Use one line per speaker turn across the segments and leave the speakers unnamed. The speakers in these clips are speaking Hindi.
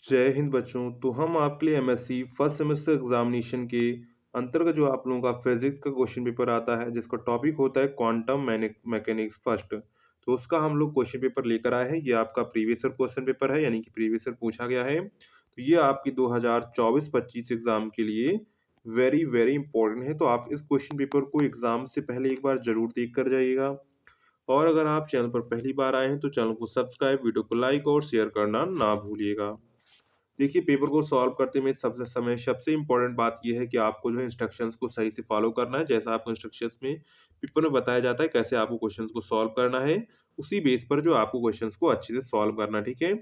जय हिंद बच्चों। तो हम आपके लिए एमएससी फर्स्ट सेमेस्टर एग्जामिनेशन के अंतर्गत जो आप लोगों का फिजिक्स का क्वेश्चन पेपर आता है जिसका टॉपिक होता है क्वांटम मैकेनिक्स फर्स्ट। तो उसका हम लोग क्वेश्चन पेपर लेकर आए हैं। ये आपका प्रीवियस ईयर क्वेश्चन पेपर है, यानी कि प्रीवियस ईयर पूछा गया है। तो ये आपकी 2024-25 एग्जाम के लिए वेरी वेरी इंपॉर्टेंट है। तो आप इस क्वेश्चन पेपर को एग्जाम से पहले एक बार जरूर देख कर जाइएगा। और अगर आप चैनल पर पहली बार आए हैं तो चैनल को सब्सक्राइब, वीडियो को लाइक और शेयर करना ना भूलिएगा। देखिए, पेपर को सॉल्व करते में सबसे इम्पोर्टेंट बात ये है कि आपको जो है इंस्ट्रक्शंस को सही से फॉलो करना है। जैसा आपको इंस्ट्रक्शंस में पेपर में बताया जाता है कैसे आपको क्वेश्चंस को सॉल्व करना है, उसी बेस पर जो आपको क्वेश्चंस को अच्छे से सॉल्व करना है, ठीक है।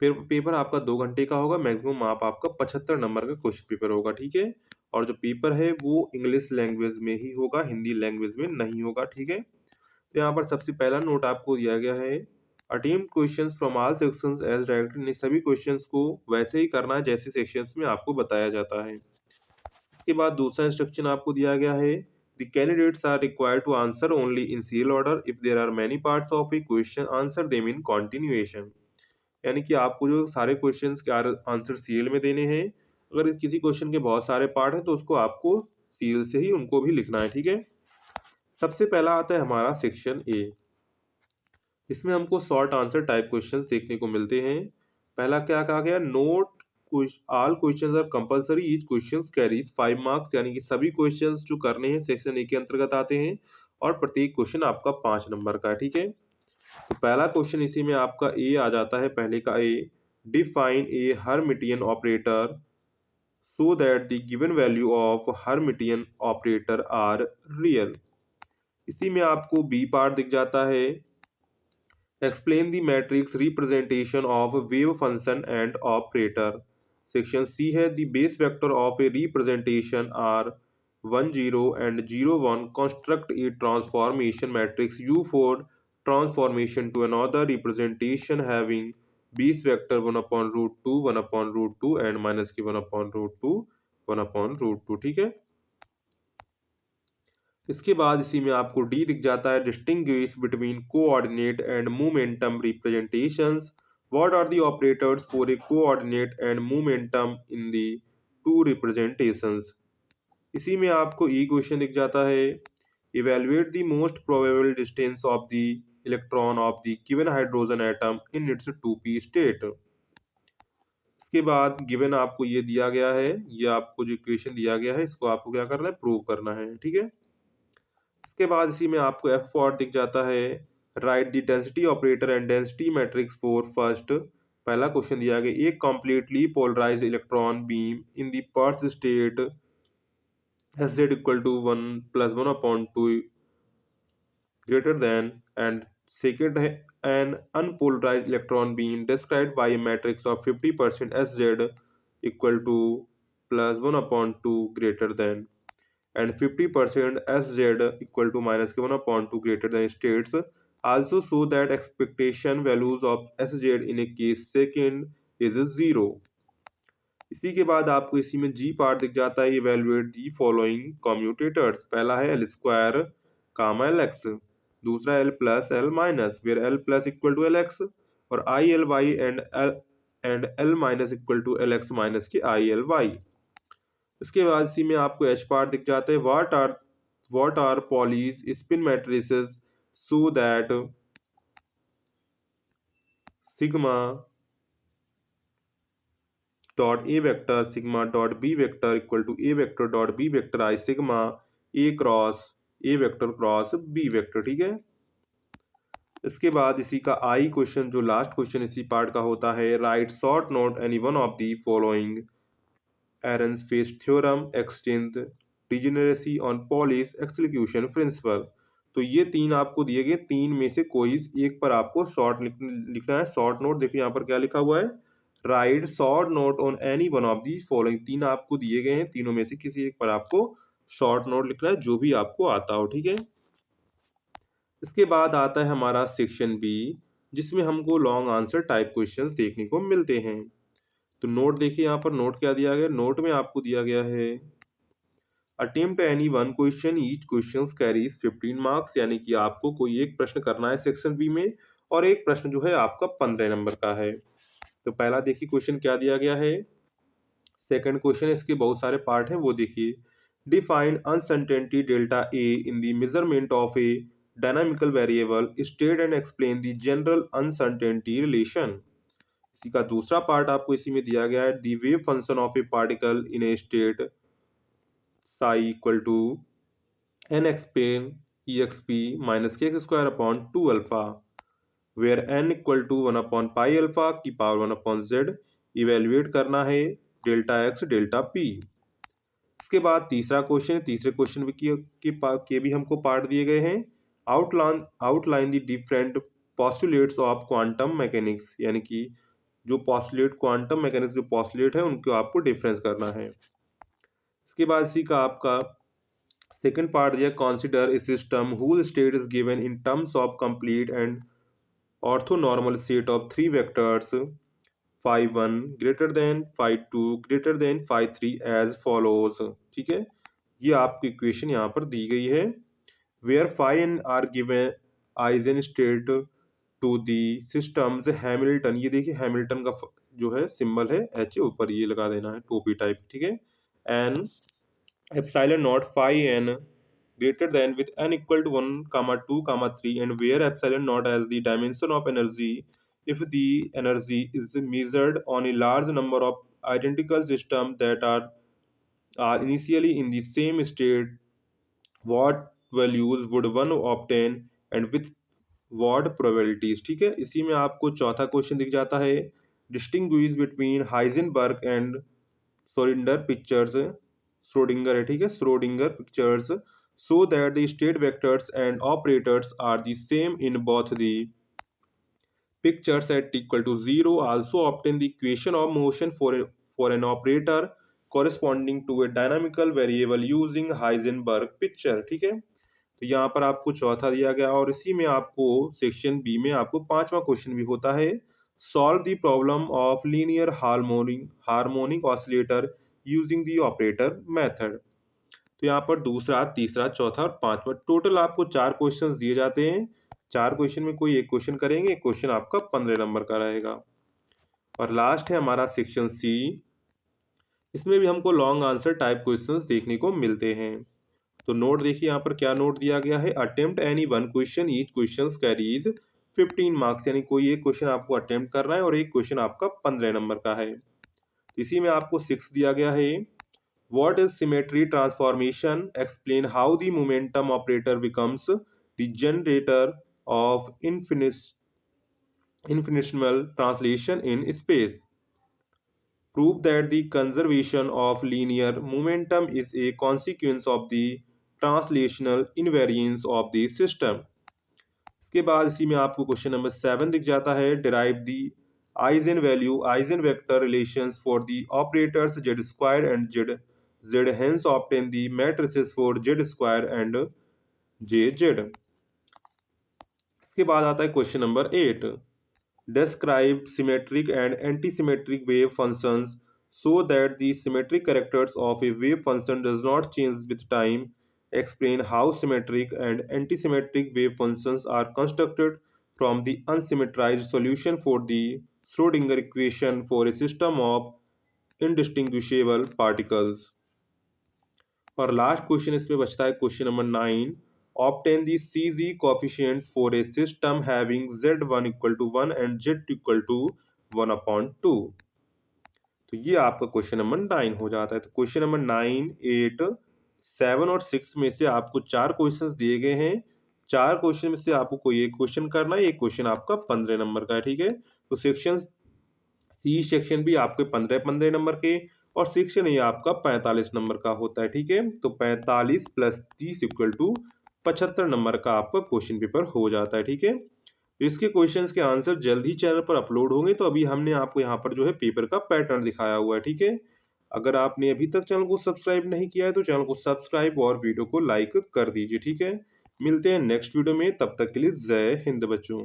फिर पेपर आपका 2 घंटे का होगा। मैक्सिमम आपका 75 नंबर का क्वेश्चन पेपर होगा, ठीक है। और जो पेपर है वो इंग्लिश लैंग्वेज में ही होगा, हिंदी लैंग्वेज में नहीं होगा, ठीक है। तो यहाँ पर सबसे पहला नोट आपको दिया गया है, attempt questions from all sections as directed. इन सभी क्वेश्चंस को वैसे ही करना है जैसे सेक्शंस में आपको बताया जाता है। इसके बाद दूसरा इंस्ट्रक्शन आपको दिया गया है, the candidates are required to answer only in serial order. If there are many parts of a question answer them in continuation. यानी कि आपको जो सारे क्वेश्चंस के आंसर सीरियल में देने हैं। अगर किसी क्वेश्चन के बहुत सारे पार्ट हैं तो उसको आपको सीरियल से ही उनको भी लिखना है, ठीक है। सबसे पहला आता है हमारा सेक्शन ए। इसमें हमको शॉर्ट आंसर टाइप क्वेश्चंस देखने को मिलते हैं। पहला क्या कहा गया, note all questions are compulsory, each questions carries 5 marks. यानी कि सभी क्वेश्चंस जो करने हैं सेक्शन ए के अंतर्गत आते हैं और प्रत्येक क्वेश्चन आपका 5 नंबर का है, ठीक है। तो पहला क्वेश्चन इसी में आपका ए आ जाता है। पहले का A, define a Hermitian operator so that the given value of Hermitian operator are real. इसी में आपको बी पार्ट दिख जाता है, explain the matrix representation of wave function and operator। Section C है, the base vector of a representation are 1 0 and 0 1। construct a transformation matrix U for transformation to another representation having base vector 1 upon root 2 1 upon root 2 and minus के 1 upon root 2 1 upon root 2, ठीक है। इसके बाद इसी में आपको डी दिख जाता है, distinguish between coordinate and momentum representations. What are the operators for a coordinate and momentum in the two representations. इसी में आपको ई क्वेश्चन दिख जाता है, evaluate the most probable distance of the electron of the given hydrogen atom in its 2p state. इसके बाद गिवन आपको ये दिया गया है, ये आपको जो इक्वेशन दिया गया है इसको आपको क्या करना है, प्रूव करना है, ठीक है। इसके बाद इसी में आपको एफ फॉर दिख जाता है, write the density operator and density matrix for first. पहला क्वेश्चन दिया गया, एक completely polarized electron beam in the first state S Z equal to 1 + 1/2 greater than, and second है an unpolarized electron beam described by a matrix of 50% S Z equal to +1/2 greater than and 50% Sz equal to -1/2 greater than states also show that expectation values of Sz in a case second is 0। इसी के बाद आपको इसी में जी पार्ट दिख जाता है, इवेलुएट दी फॉलोइंग कम्यूटेटर्स। पहला है L square comma L X, दूसरा L plus L minus where L plus equal to L X, और i L Y and L minus equal to L X minus की आई एल वाई। इसके बाद इसी में आपको एच पार्ट दिख जाता है, what are Pauli's spin matrices so that sigma dot A vector sigma dot B vector equal to A vector dot B vector i sigma A cross A vector cross B vector, ठीक है। इसके बाद इसी का आई क्वेश्चन जो लास्ट क्वेश्चन इसी पार्ट का होता है, write short note any one of the following Ehrenfest theorem, exchange degeneracy on Pauli's exclusion principle. तो ये तीन आपको दिए गए, तीन में से कोई एक पर आपको शॉर्ट लिखना है। शॉर्ट नोट देखिए यहाँ पर क्या लिखा हुआ है, write short note on any one of the following. तीन आपको दिए गए हैं, तीनों में से किसी एक पर आपको शॉर्ट नोट लिखना है जो भी आपको आता हो, ठीक है। इसके बाद आता है हमारा सेक्शन बी, जिसमें हमको लॉन्ग आंसर टाइप क्वेश्चंस देखने को मिलते हैं। तो नोट देखिए यहाँ पर नोट क्या दिया गया, नोट में आपको दिया गया है, attempt any one question each question carries 15 marks. यानी कि आपको कोई एक प्रश्न करना है सेक्शन बी में, और एक प्रश्न जो है आपका 15 नंबर का है। तो पहला देखिए क्वेश्चन क्या दिया गया है। सेकंड क्वेश्चन, इसके बहुत सारे पार्ट हैं वो देखिए। Define uncertainty delta A in the measurement of A dynamical variable state and explain the general uncertainty relation. इसी का दूसरा पार्ट आपको इसी में दिया गया है। The wave function of a particle in a state psi equal to N exp exp minus K X square upon 2 alpha where n equal to 1 upon pi alpha की पावर 1 अपॉन जेड। इवेल्युएट करना है डेल्टा एक्स डेल्टा पी। इसके बाद तीसरा क्वेश्चन, तीसरे क्वेश्चन में के भी हमको पार्ट दिए गए हैं। Outline the different postulates of quantum mechanics, यानी कि जो पॉस्टुलेट क्वांटम मैकेनिक्स जो पॉस्टुलेट है उनको आपको डिफरेंस करना है। इसके बाद इसी का आपका सेकंड पार्ट दिया, consider a system whose state is given in terms of complete and orthonormal set of three vectors phi 1 greater than phi 2 greater than phi 3 as follows. ठीक है, ये आपकी इक्वेशन यहाँ पर दी गई है। Where phi n are given eigen state to the systems Hamilton, ये देखिए हैमिल्टन का जो है सिंबल है एच, ऊपर ये लगा देना है टोपी टाइप। ठीक है, N epsilon not phi n greater than with n equal to 1 comma 2 comma 3 and where epsilon naught as the dimension of energy if the energy is measured on a large number of identical systems that are initially in the same state, what values would one obtain and with what probabilities। ठीक है, इसी में आपको चौथा क्वेश्चन दिख जाता है। Distinguish between Heisenberg and Schrodinger pictures, Schrodinger है। ठीक है, Schrodinger pictures so that the state vectors and operators are the same in both the pictures at equal to 0, also obtain the equation of motion for an operator corresponding to a dynamical variable using Heisenberg picture। ठीक है, तो यहाँ पर आपको चौथा दिया गया और इसी में आपको सेक्शन बी में आपको पांचवा क्वेश्चन भी होता है। Solve the problem of linear harmonic oscillator using the operator method. तो यहाँ पर दूसरा, तीसरा, चौथा और पांचवा टोटल आपको 4 क्वेश्चंस दिए जाते हैं। 4 क्वेश्चन में कोई एक क्वेश्चन करेंगे, एक क्वेश्चन आपका 15 नंबर का रहेगा। और लास्ट है हमारा सेक्शन सी, इसमें भी हमको लॉन्ग आंसर टाइप क्वेश्चंस देखने को मिलते हैं। तो नोट देखिए यहाँ पर क्या नोट दिया गया है। Attempt any one question, each question carries 15 marks, यानी कोई एक क्वेश्चन आपको अटेम्प्ट करना है और एक क्वेश्चन आपका 15 नंबर का है। इसी में आपको 6 दिया गया है। What is symmetry transformation? Explain how the momentum operator becomes the generator of infinitesimal translation in space. Prove that the conservation of linear momentum is a consequence of the translational invariance of the system. इसके बाद इसी में आपको क्वेश्चन नंबर 7 दिख जाता है। Derive the eigenvector relations for the operators z square and z, hence obtain the matrices for z square and jz। इसके बाद आता है question number 8। Describe symmetric and antisymmetric wave functions so that the symmetric characters of a wave function does not change with time। Explain how symmetric and antisymmetric wave functions are constructed from the unsymmetrized solution for the Schrodinger equation for a system of indistinguishable particles। और लास्ट क्वेश्चन इसमें बचता है question number 9। Obtain the CZ coefficient for a system having Z1 equal to 1 and Z2 equal to 1/2। तो ये आपका क्वेश्चन नंबर 9 हो जाता है। तो क्वेश्चन नंबर 9, 8, 7 और 6 में से आपको 4 क्वेश्चंस दिए गए हैं। 4 क्वेश्चन में से आपको कोई एक क्वेश्चन करना है, एक क्वेश्चन आपका 15 नंबर का है। ठीक है, तो सेक्शन सी सेक्शन भी आपके 15 नंबर के और सेक्शन ए आपका 45 नंबर का होता है। ठीक है, तो 45 + 30 इक्वल टू 75 नंबर का आपका क्वेश्चन पेपर हो जाता है। ठीक है, तो इसके क्वेश्चंस के आंसर जल्द ही चैनल पर अपलोड होंगे। तो अभी हमने आपको यहाँ पर जो है पेपर का पैटर्न दिखाया हुआ है। ठीक है, अगर आपने अभी तक चैनल को सब्सक्राइब नहीं किया है तो चैनल को सब्सक्राइब और वीडियो को लाइक कर दीजिए। ठीक है, मिलते हैं नेक्स्ट वीडियो में, तब तक के लिए जय हिंद बच्चों।